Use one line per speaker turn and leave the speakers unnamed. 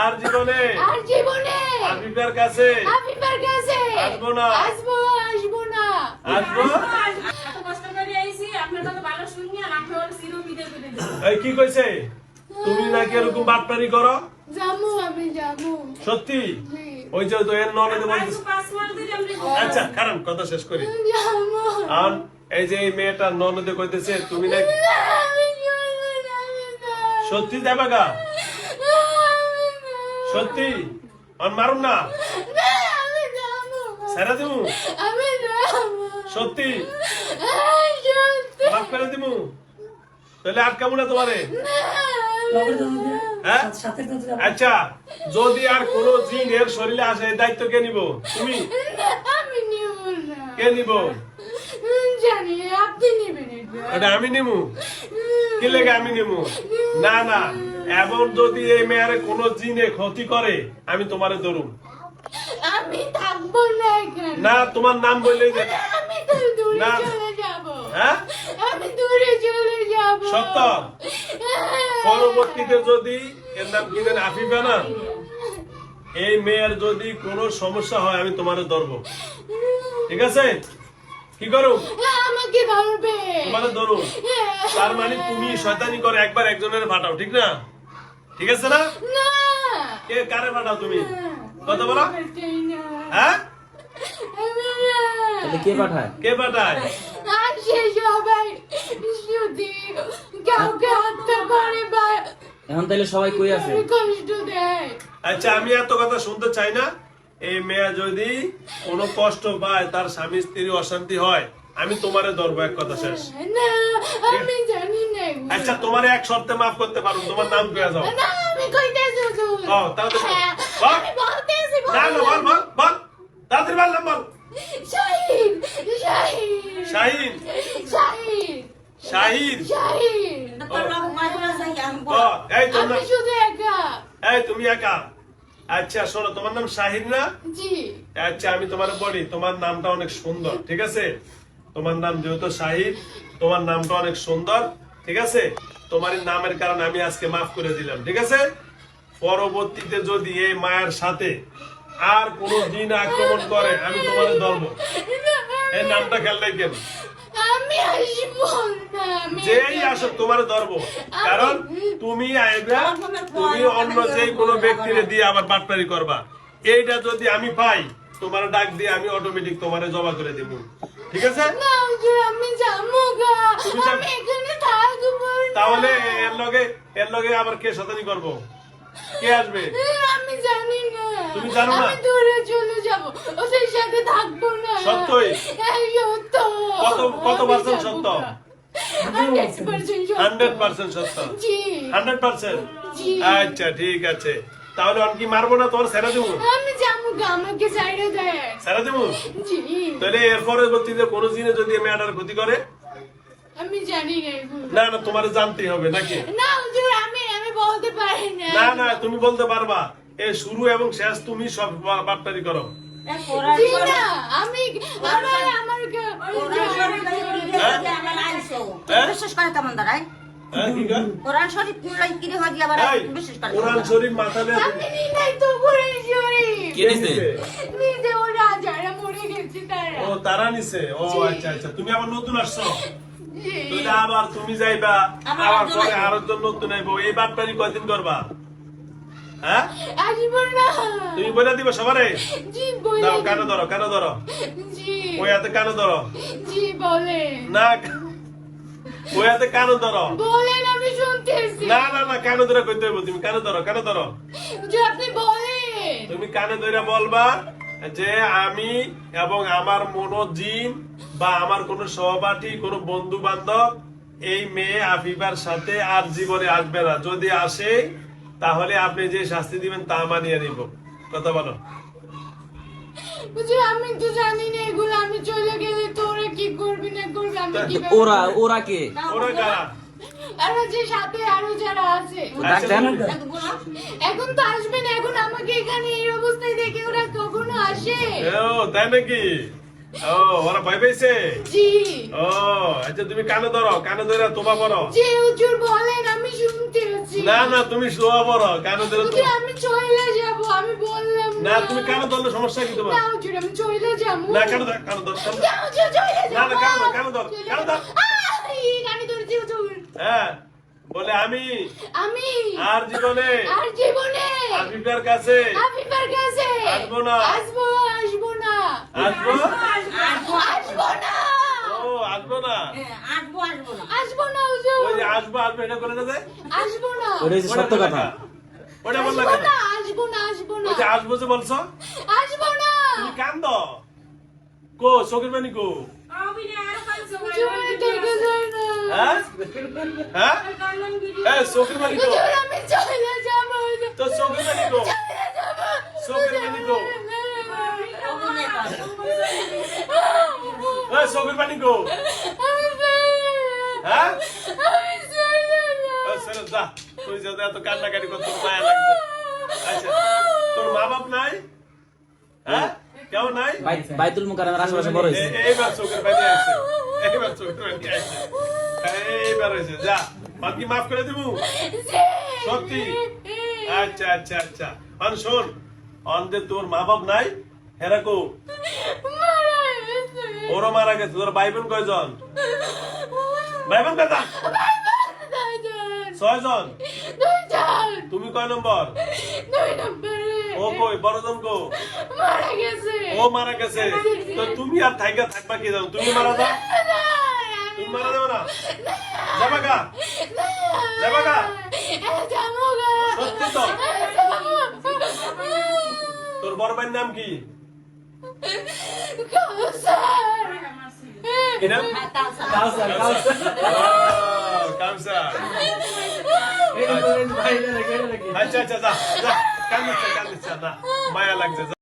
আর জীবনে আফিফার কাছে আসবো না।
আসবো না।
এত কষ্ট করে আইছি আপনার কথা ভালো শুনি আর আপনি ওর চির বিদায় করে দিন।
এই কি কইছে তুমি নাকি এরকম বাটপারি করো?
আমি যাবো
সত্যি?
জি।
ওই যে তো এর ননদে বলতেছে।
5 মাস ধরে আমরা
আচ্ছা কারণ কথা শেষ করি।
যাবো।
আর এই যে এই মেয়েটার ননদে কইতেছে তুমি নাকি সত্যি যাবে গা? সত্যি? আর মারুন না, ছেড়ে দিমু? সত্যি মাফ করে দিমু? তাহলে আটকাবো না তোমারে? হ্যাঁ? আচ্ছা যদি আর কোন জিন এর শরীরে আসে এই দায়িত্ব কে নিব? তুমি?
আমি নিব না।
কে নিব?
জানি আপনি নেবেন এটা।
এটা আমি নিমু? কি লেগে আমি নিমু? না না, এবং যদি এই মেয়ের কোন জিনে ক্ষতি করে আমি তোমারে ধরুম।
আমি থাকবো না এখানে।
না তোমার নাম বললেই যে
আমি তো দূরে
না।
চলে যাব।
হ্যাঁ
আমি দূরে চলে যাব।
সত্য? পরবর্তীতে যদি এর নাম কি জানি আফিফা না, এই মেয়ের যদি কোনো সমস্যা হয় আমি তোমারে ধরবো, ঠিক আছে? কি করো?
আমাকে ধরবে।
তোমারে ধরো। তার মানে তুমি শয়তানি করে একবার একজনের ফাটাও, ঠিক না? ঠিক আছে না?
না।
কে কারে ফাটাও তুমি? কথা বলো। হ্যাঁ
তাহলে কে পাঠায়?
কে ফাটায়?
আর সে সবাই শুধু কাউকে হত্যা করে বা
এখন তাহলে সবাই কই আছে?
কষ্ট দেয়।
আচ্ছা আমি এত কথা শুনতে চাই না। এই মেয়ে যদি কোনো কষ্ট পায়, তার স্বামী স্ত্রী অশান্তি হয়, আমি তোমারে ধরবো, এক কথা শেষ।
না আমি জানি না এগুলো।
আচ্ছা তোমারে এক শর্তে মাফ করতে পারো, তোমার নাম কয়ে যাও।
না আমি কইতেছি হুজুর।
ও তাহলে
হ্যাঁ,
বল।
আমি বলতেছি
না না বল বল বল, তাড়াতাড়ি বল, নাম বল।
শাহিন শাহিন
শাহিন?
শাহিন
শাহিন?
শাহিন
ও এই তোর
আমি
নাম?
শুধু একা।
এই তুমি একা? আচ্ছা শোনো, তোমার নাম শাহিন না?
জি
আচ্ছা আমি তোমার বলি, তোমার নামটা অনেক সুন্দর, ঠিক আছে? তোমার নাম যেহেতু শাহিদ, তোমার নামটা অনেক সুন্দর, ঠিক আছে? তোমার এই নামের কারণে আমি আজকে মাফ করে দিলাম, ঠিক আছে? পরবর্তীতে যদি এই মায়ের সাথে আর কোন দিন আক্রমণ করে আমি তোমার ধরবো। এই নামটা খেয়াল রাখবেন।
আমি আসবো না। আমি
যেই আসো তোমার ধরবো, কারণ তুমি আইবা, তুমি অন্য যে কোনো ব্যক্তিরে দিয়ে আবার বাটপারি করবা। এইটা যদি আমি পাই, তোমার ডাক দিয়ে আমি অটোমেটিক তোমারে জমা করে দিব, ঠিক আছে?
না হুজুর আমি যাবো গা।
তুমি যাবে?
আমি এখানে থাকবো না।
তাহলে এর লগে আবার কে শতানি করবো? কে আসবে?
আমি জানি না।
তুমি জানো না?
আমি দূরে চলে যাব। ওদের সাথে থাকবো না।
সত্যই?
হ্যাঁ, সত্য।
কত
আমি
পার্সেন্ট
যাবো
সত্য?
না। 100% সত্য।
100% সত্য?
জি
100%?
জি।
আচ্ছা ঠিক আছে, তাহলে আমি কি মারবো না, তোমার ছেড়ে দেবো?
আমি যাবো গা, আমাকে ছাইড়ে দেয়।
ছেড়ে দেবো?
জি
তাহলে এর পরবর্তীতে কোনো জিনে যদি মেয়েটার ক্ষতি করে?
আমি জানি না এগুলো।
না না, তোমার জানতেই হবে নাকি?
না হুজুর আমি বলতে পারি না।
না না, তুমি বলতে পারবা। এ শুরু এবং শেষ তুমি সব বাটপারি করো।
জি না আমি আমার
বিশ্বাস করে তেমন দাঁড়ায়
হ্যাঁ, কি কর?
কোরআন শরীফ কিনে হয়ে আবার
এই,
বিশ্বাস করে
কোরআন শরীফ মাথা নিয়ে
আমি নাই তো কোরআন শরীফ।
কে দিছে?
নিজে ওরা যারা মরে গেছে তারা।
ও তারা নিছে? ও আচ্ছা আচ্ছা, তুমি আবার নতুন আসছো?
জি।
তাহলে আবার তুমি যাইবা,
আবার
আবার
একজন
পরে
আসবে।
আরেকজন নতুন আইবো। এই বাটপারি কয়দিন করবা? হ্যাঁ
আসবো না।
তুমি বলে দিবা সবারে?
জি বলে
দাও, কানে ধরো, কানে ধরো,
জি
ওই হাতে কানে ধরো।
জি বলে
না, ওই হাতে কানে ধরো।
বলেন আমি শুনতেছি।
না না না, কানে ধরে কইতে হইব। তুমি কানে ধরো, কানে ধরো।
যে আপনি বলেন।
তুমি কানে ধরে বলবা যে আমি এবং আমার মনোজিন বা আমার কোন সহপাঠী, কোন বন্ধু বান্ধব এই মেয়ে আফিফার সাথে আর জীবনে আসবে না। যদি আসে তাহলে আপনি যে শাস্তি দিবেন তা মানিয়ে নিব। কথা বলো।
বুঝি আমি তো জানি না এগুলো। আমি চলে গেলে তোরা কি করবি না করবি আমি কি
ওরা কে?
ওরা কারা?
আর যে সাথে আরো যারা আছে
ডাক দেন।
এখন তো আসবে না। এখন আমাকে এখানে এই অবস্থায় দেখে ওরা কখনো আসে?
ও তাই নাকি? ও ওরা ভয় পেয়েছে
জি
ও আচ্ছা তুমি কানে ধরো কানে ধরে তোবা পড়ো
জি হুজুর বলেন আমি শুনতে আছি
না না তুমি শোয়া পড়ো কানে ধরে তো
হুজুর আমি চলে যাব আমি বললাম
না তুমি কানে ধরলে সমস্যা কি তোমার
না হুজুর আমি চলে যাব
না কানে ধর কানে ধর কানে ধর।
না হুজুর চলে
না
যাব
না কানে ধর কানে ধর
কানে ধরছি হুজুর
হ্যাঁ বলে আমি
আমি
আর জীবনে
আর জীবনে
আফিফের কাছে
আফিফার কাছে
আসবো না।
আসবো না
আসবো
আসবো না
ও আসবো না
আসবো আসবো না
আসবো না হুজুর
ওই যে আসবো আসবো এটা করে না যায়
আসবো না
ওটা হচ্ছে সত্য কথা।
ওটা বললা
আসবো
কেন
না আসবো না আসবো না
ওই যে আসবো যে বলছো
আসবো না
তুমি কান্দ কো চোখের পানি কো
অভিনয় আর কাজ
হুজুর আমি থেকে যাই না
হ্যাঁ হ্যাঁ
কান্নান ভিডিও
এই চোখের পানি কো
হুজুর আমি চলে যাব হুজুর
তো চোখের পানি কো
চলে যাব
চোখের পানি কো এই চোখের পানি কো হ্যাঁ ছেড়ে যা তুই যদি এত কান্নাকাটি করতে মায়া লাগছে আচ্ছা তোর মা বাপ নাই হ্যাঁ কেউ নাই
বাইতুল মুকাররমের আশেপাশে বড় হয়েছে
এইবার চোখের পানি আসছে এইবার চোখের পানি আসছে এইবার হয়েছে যা বাকি মাফ করে দিব সত্যি আচ্ছা আচ্ছা আচ্ছা অন শোন অন্ধে তোর মা বাপ নাই হেরাকো ওরও মারা গেছে তোর ভাই বোন কয়জন ভাই বোন কয়জন 6 জন তুমি কয় নম্বর ও কই বড়জন কো
মারা গেছে
ও মারা গেছে তো তুমি আর থাকবা কি জানো তুমি মারা যাও তুমি মারা যাবে না যাবা গা যাবা গা সত্যি তো তোর বড় ভাইয়ের নাম কি কি নাম
কাউসার কাউসার
কামসার
এই তো ভাই লাগে
আচ্ছা আচ্ছা যা যা কান্দিস না না মায়া লাগছে যা।